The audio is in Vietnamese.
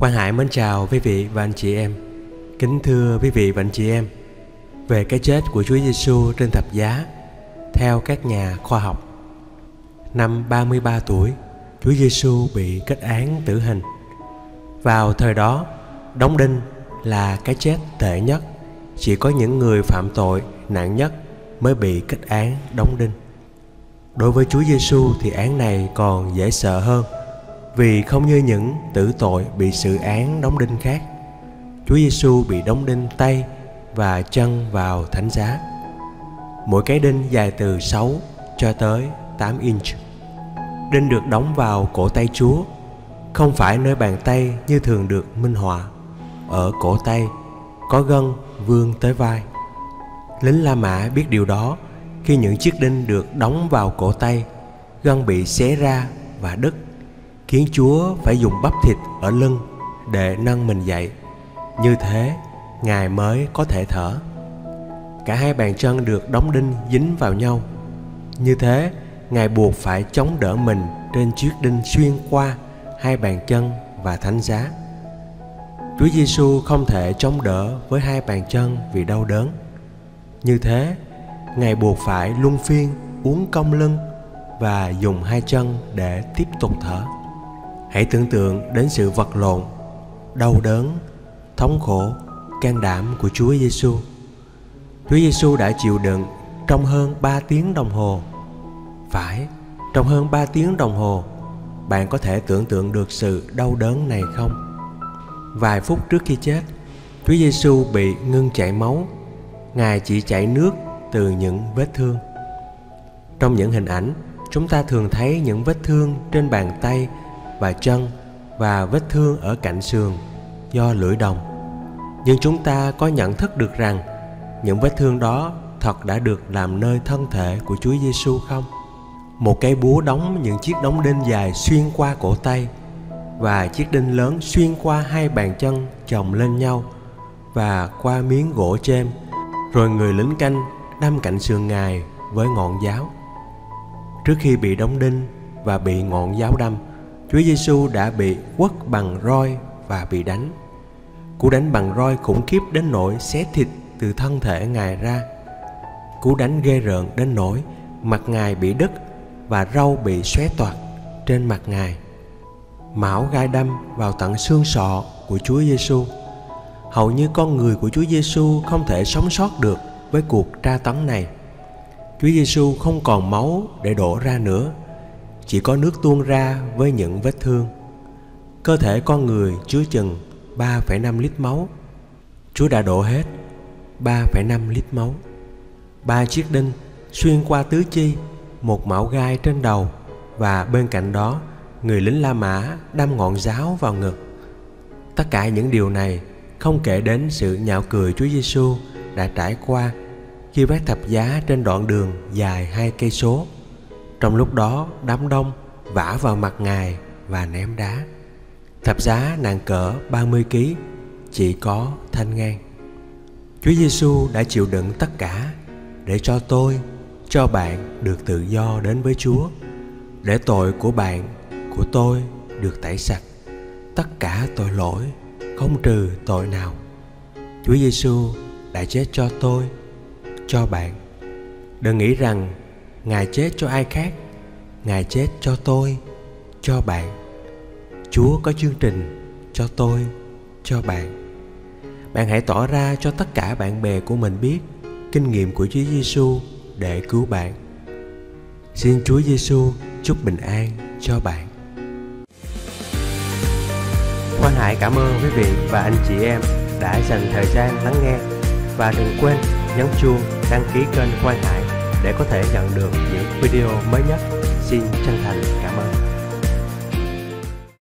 Quang Hải mến chào quý vị và anh chị em. Kính thưa quý vị và anh chị em, về cái chết của Chúa Giêsu trên thập giá, theo các nhà khoa học, năm 33 tuổi, Chúa Giêsu bị kết án tử hình. Vào thời đó, đóng đinh là cái chết tệ nhất. Chỉ có những người phạm tội nặng nhất mới bị kết án đóng đinh. Đối với Chúa Giêsu thì án này còn dễ sợ hơn, vì không như những tử tội bị xử án đóng đinh khác. Chúa Giêsu bị đóng đinh tay và chân vào thánh giá. Mỗi cái đinh dài từ 6 cho tới 8 inch. Đinh được đóng vào cổ tay Chúa, không phải nơi bàn tay như thường được minh họa. Ở cổ tay có gân vươn tới vai. Lính La Mã biết điều đó. Khi những chiếc đinh được đóng vào cổ tay, gân bị xé ra và đứt, khiến Chúa phải dùng bắp thịt ở lưng để nâng mình dậy. Như thế, Ngài mới có thể thở. Cả hai bàn chân được đóng đinh dính vào nhau. Như thế, Ngài buộc phải chống đỡ mình trên chiếc đinh xuyên qua hai bàn chân và thánh giá. Chúa Giêsu không thể chống đỡ với hai bàn chân vì đau đớn. Như thế, Ngài buộc phải luân phiên uốn cong lưng và dùng hai chân để tiếp tục thở. Hãy tưởng tượng đến sự vật lộn, đau đớn, thống khổ, can đảm của Chúa Giêsu. Chúa Giêsu đã chịu đựng trong hơn 3 tiếng đồng hồ. Phải, trong hơn 3 tiếng đồng hồ. Bạn có thể tưởng tượng được sự đau đớn này không? Vài phút trước khi chết, Chúa Giêsu bị ngưng chảy máu. Ngài chỉ chảy nước từ những vết thương. Trong những hình ảnh, chúng ta thường thấy những vết thương trên bàn tay và chân và vết thương ở cạnh sườn do lưỡi đồng. Nhưng chúng ta có nhận thức được rằng những vết thương đó thật đã được làm nơi thân thể của Chúa Giêsu không? Một cây búa đóng những chiếc đóng đinh dài xuyên qua cổ tay và chiếc đinh lớn xuyên qua hai bàn chân chồng lên nhau và qua miếng gỗ chêm, rồi người lính canh đâm cạnh sườn Ngài với ngọn giáo. Trước khi bị đóng đinh và bị ngọn giáo đâm, Chúa Giêsu đã bị quất bằng roi và bị đánh. Cú đánh bằng roi khủng khiếp đến nỗi xé thịt từ thân thể Ngài ra. Cú đánh ghê rợn đến nỗi mặt Ngài bị đứt và râu bị xóe toạc trên mặt Ngài. Mão gai đâm vào tận xương sọ của Chúa Giêsu. Hầu như con người của Chúa Giêsu không thể sống sót được với cuộc tra tấn này. Chúa Giêsu không còn máu để đổ ra nữa, chỉ có nước tuôn ra với những vết thương. Cơ thể con người chứa chừng 3,5 lít máu. Chúa đã đổ hết 3,5 lít máu. 3 chiếc đinh xuyên qua tứ chi, một mão gai trên đầu, và bên cạnh đó người lính La Mã đâm ngọn giáo vào ngực. Tất cả những điều này không kể đến sự nhạo cười Chúa Giêsu đã trải qua khi vác thập giá trên đoạn đường dài 2 cây số. Trong lúc đó, đám đông vả vào mặt Ngài và ném đá. Thập giá nặng cỡ 30 kg, chỉ có thanh ngang. Chúa Giêsu đã chịu đựng tất cả để cho tôi, cho bạn được tự do đến với Chúa, để tội của bạn, của tôi được tẩy sạch, tất cả tội lỗi, không trừ tội nào. Chúa Giêsu đã chết cho tôi, cho bạn. Đừng nghĩ rằng Ngài chết cho ai khác, Ngài chết cho tôi, cho bạn. Chúa có chương trình cho tôi, cho bạn. Bạn hãy tỏ ra cho tất cả bạn bè của mình biết kinh nghiệm của Chúa Giêsu để cứu bạn. Xin Chúa Giêsu chúc bình an cho bạn. Quang Hải cảm ơn quý vị và anh chị em đã dành thời gian lắng nghe. Và đừng quên nhấn chuông đăng ký kênh Quang Hải để có thể nhận được những video mới nhất. Xin chân thành cảm ơn.